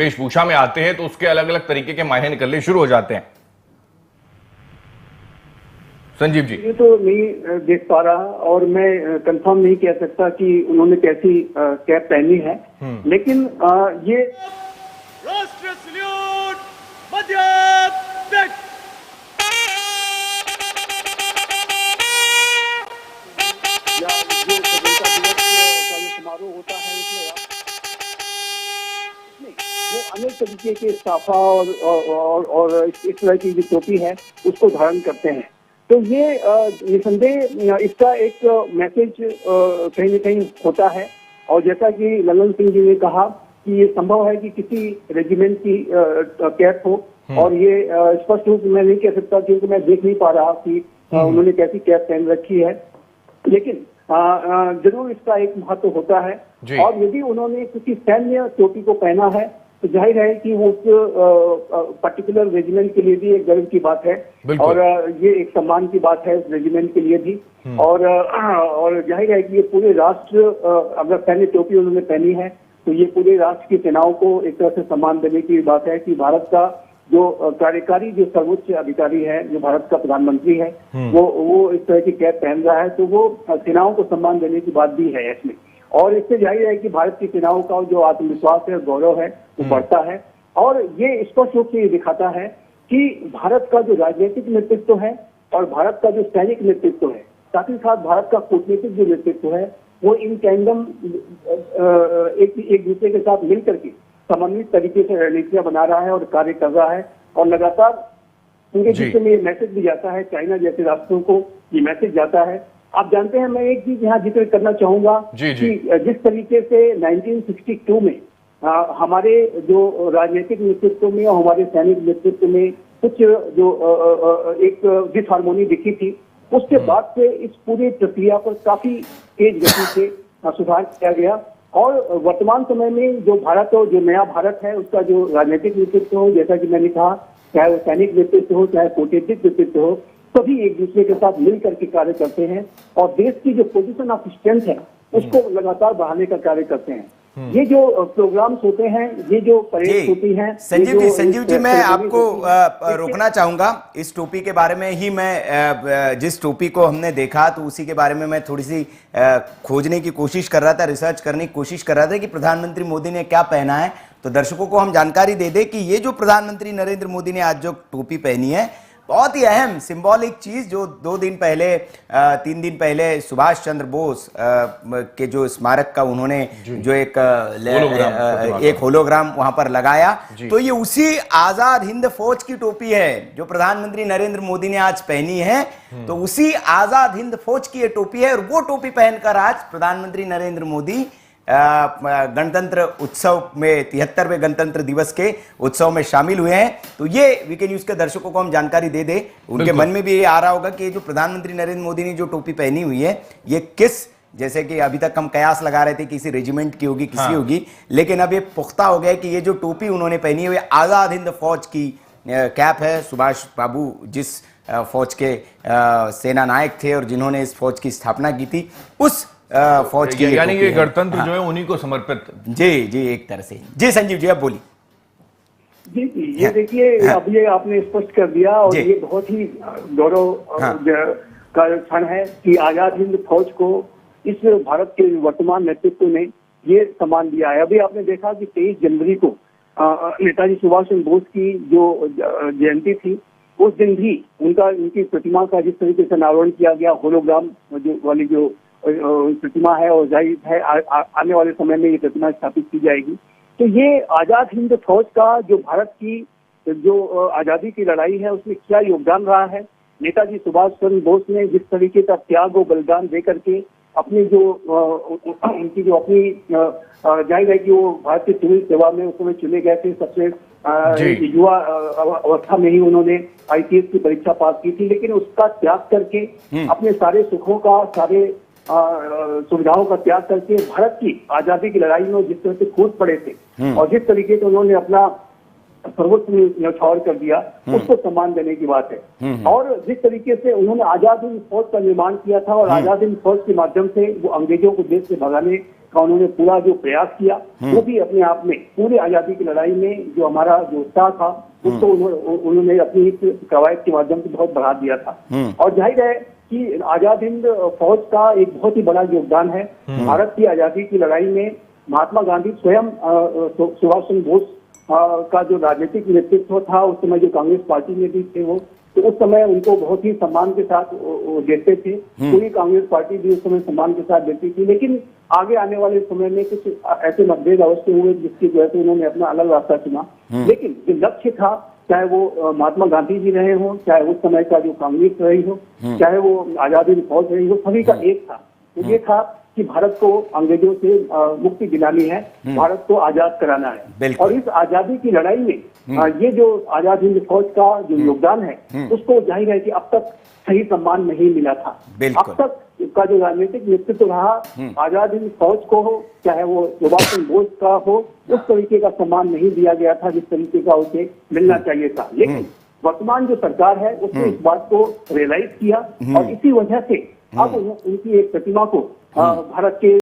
वेशभूषा में आते हैं तो उसके अलग अलग तरीके के मायने निकलने शुरू हो जाते हैं। संजीव जी, ये तो नहीं देख पा रहा और मैं कंफर्म नहीं कह सकता कि उन्होंने कैसी कैप पहनी है, लेकिन ये राष्ट्र सल्यूट मध्य या जो स्वतंत्रता दिवस का जो समारोह होता है उसमें वो अनेक तरीके के साफा और इस तरह की जो टोपी है उसको धारण करते हैं। तो ये निसंदेह इसका एक मैसेज कहीं न कहीं होता है। और जैसा कि ललन सिंह जी ने कहा कि ये संभव है कि किसी रेजिमेंट की कैप हो, और ये स्पष्ट रूप में मैं नहीं कह सकता क्योंकि मैं देख नहीं पा रहा कि उन्होंने कैसी कैप पहन रखी है, लेकिन जरूर इसका एक महत्व होता है। और यदि उन्होंने किसी सैन्य टोपी को पहना है तो जाहिर है कि वो उस पर्टिकुलर रेजिमेंट के लिए भी एक गर्व की बात है, और ये एक सम्मान की बात है उस रेजिमेंट के लिए भी। और जाहिर है कि ये पूरे राष्ट्र, अगर सैन्य टोपी उन्होंने पहनी है तो ये पूरे राष्ट्र की सेनाओं को एक तरह से सम्मान देने की बात है कि भारत का जो कार्यकारी जो सर्वोच्च अधिकारी है, जो भारत का प्रधानमंत्री है, वो इस तरह की कैप पहन रहा है, तो वो सेनाओं को सम्मान देने की बात भी है इसमें। और इससे जाहिर है कि भारत की सेनाओं का जो आत्मविश्वास है, गौरव है, वो बढ़ता है। और ये स्पष्ट रूप से ये दिखाता है कि भारत का जो राजनीतिक नेतृत्व है और भारत का जो सैनिक नेतृत्व है, साथ ही साथ भारत का कूटनीतिक जो नेतृत्व है, वो इन टैंडम एक दूसरे के साथ मिलकर के समन्वित तरीके से रणनीतियां बना रहा है और कार्य कर रहा है। और लगातार पूरे विश्व में ये मैसेज भी जाता है, चाइना जैसे राष्ट्रों को ये मैसेज जाता है। आप जानते हैं, मैं एक चीज यहाँ जिक्र करना चाहूंगा कि जिस तरीके से 1962 में हमारे जो राजनीतिक नेतृत्व में और हमारे सैनिक नेतृत्व में कुछ जो एक डिसहार्मोनी दिखी थी, उसके बाद से इस पूरी प्रक्रिया पर काफी तेज गति से सुधार किया गया। और वर्तमान समय में जो भारत हो, जो नया भारत है, उसका जो राजनीतिक नेतृत्व हो, जैसा कि मैंने कहा, चाहे वो सैनिक नेतृत्व हो, चाहे कूटनीतिक नेतृत्व हो, सभी एक दूसरे के साथ मिल करके कार्य करते हैं और देश की जो पोजीशन ऑफ स्ट्रेंथ है उसको लगातार बढ़ाने का कार्य करते हैं। ये जो प्रोग्राम्स होते हैं, ये जो परेड होती हैं। संजीव जी, मैं आपको रोकना चाहूंगा इस टोपी के बारे में ही। मैं जिस टोपी को हमने देखा तो उसी के बारे में मैं थोड़ी सी खोजने की कोशिश कर रहा था, रिसर्च करने की कोशिश कर रहा था कि प्रधानमंत्री मोदी ने क्या पहना है। तो दर्शकों को हम जानकारी दे दें कि ये जो प्रधानमंत्री नरेंद्र मोदी ने आज जो टोपी पहनी है, बहुत ही अहम सिंबॉलिक चीज, जो 2 दिन पहले 3 दिन पहले सुभाष चंद्र बोस के जो स्मारक का उन्होंने जो एक होलोग्राम वहां पर लगाया, तो ये उसी आजाद हिंद फौज की टोपी है जो प्रधानमंत्री नरेंद्र मोदी ने आज पहनी है। तो उसी आजाद हिंद फौज की ये टोपी है, और वो टोपी पहनकर आज प्रधानमंत्री नरेंद्र मोदी गणतंत्र उत्सव में 73वें गणतंत्र दिवस के उत्सव में शामिल हुए हैं। तो ये वीके न्यूज के दर्शकों को हम जानकारी दे दें, उनके मन में भी ये आ रहा होगा कि जो प्रधानमंत्री नरेंद्र मोदी ने जो टोपी पहनी हुई है, ये किस, जैसे कि अभी तक हम कयास लगा रहे थे किसी रेजिमेंट की होगी, किसी होगी, लेकिन अब ये पुख्ता हो गया कि ये जो टोपी उन्होंने पहनी है आजाद हिंद फौज की कैप है। सुभाष बाबू जिस फौज के सेना नायक थे और जिन्होंने इस फौज की स्थापना की थी, उस फौज की, यानी ये गणतंत्र जो है उन्हीं को समर्पित। जी एक तरह से। जी संजीव जी, आप बोलिए। जी ये देखिए, अब ये आपने स्पष्ट कर दिया, और ये बहुत ही गौरव का क्षण है कि आजाद हिंद फौज को इस भारत के वर्तमान नेतृत्व ने ये सम्मान दिया है। अभी आपने देखा कि 23 जनवरी को नेताजी सुभाष चंद्र बोस की जो जयंती थी, उस दिन भी उनकी प्रतिमा का जिस तरीके से अनावरण किया गया, होलोग्राम वाली जो प्रतिमा है, और जाहिर है आने वाले समय में ये प्रतिमा स्थापित की जाएगी। तो ये आजाद हिंद फौज का जो भारत की जो आजादी की लड़ाई है उसमें क्या योगदान रहा है, नेताजी सुभाष चंद्र बोस ने जिस तरीके का त्याग और बलिदान दे करके अपनी जो उनकी जो अपनी जाहिर है कि वो भारत की सिविल सेवा में उस समय चुने गए थे, सबसे युवा अवस्था में ही उन्होंने IPS की परीक्षा पास की थी, लेकिन उसका त्याग करके अपने सारे सुखों का, सारे सुविधाओं का त्याग करके भारत की आजादी की लड़ाई में जिस तरह से कूद पड़े थे और जिस तरीके से उन्होंने अपना सर्वोच्च न्यौछावर कर दिया, उसको सम्मान देने की बात है। और जिस तरीके से उन्होंने आजाद हिंद फौज का निर्माण किया था और आजाद हिंद फौज के माध्यम से वो अंग्रेजों को देश से भगाने का उन्होंने पूरा जो प्रयास किया वो भी अपने आप में पूरी आजादी की लड़ाई में जो हमारा जो उत्साह था उसको उन्होंने अपनी इस कवायद के माध्यम से बहुत बढ़ा दिया था। और जाहिर है कि आजाद हिंद फौज का एक बहुत ही बड़ा योगदान है भारत की आजादी की लड़ाई में। महात्मा गांधी स्वयं सुभाष चंद्र बोस का जो राजनीतिक नेतृत्व था उस समय जो कांग्रेस पार्टी में भी थे वो, तो उस समय उनको बहुत ही सम्मान के साथ देते थे। पूरी कांग्रेस पार्टी भी उस समय सम्मान के साथ देती थी, लेकिन आगे आने वाले समय में कुछ ऐसे मतभेद अवश्य हुए जिसकी वजह से उन्होंने अपना अलग रास्ता चुना। लेकिन जो लक्ष्य था, चाहे वो महात्मा गांधी जी रहे हो, चाहे उस समय का जो कांग्रेस रही हो, चाहे वो आजादी फौज रही हो, सभी का एक था। तो ये था कि भारत को अंग्रेजों से मुक्ति दिलानी है, भारत को आजाद कराना है। और इस आजादी की लड़ाई में ये जो आजाद हिंद फौज का जो योगदान है उसको जाहिर है कि अब तक सही सम्मान नहीं मिला था। अब तक का जो राजनीतिक नेतृत्व रहा आजाद हिंद फौज को हो, चाहे वो सुभाष चंद्र बोस का हो, उस तरीके का सम्मान नहीं दिया गया था जिस तरीके का उसे मिलना चाहिए था। लेकिन वर्तमान जो सरकार है उसने इस बात को रियलाइज किया और इसी वजह से अब उनकी एक प्रतिमा को भारत के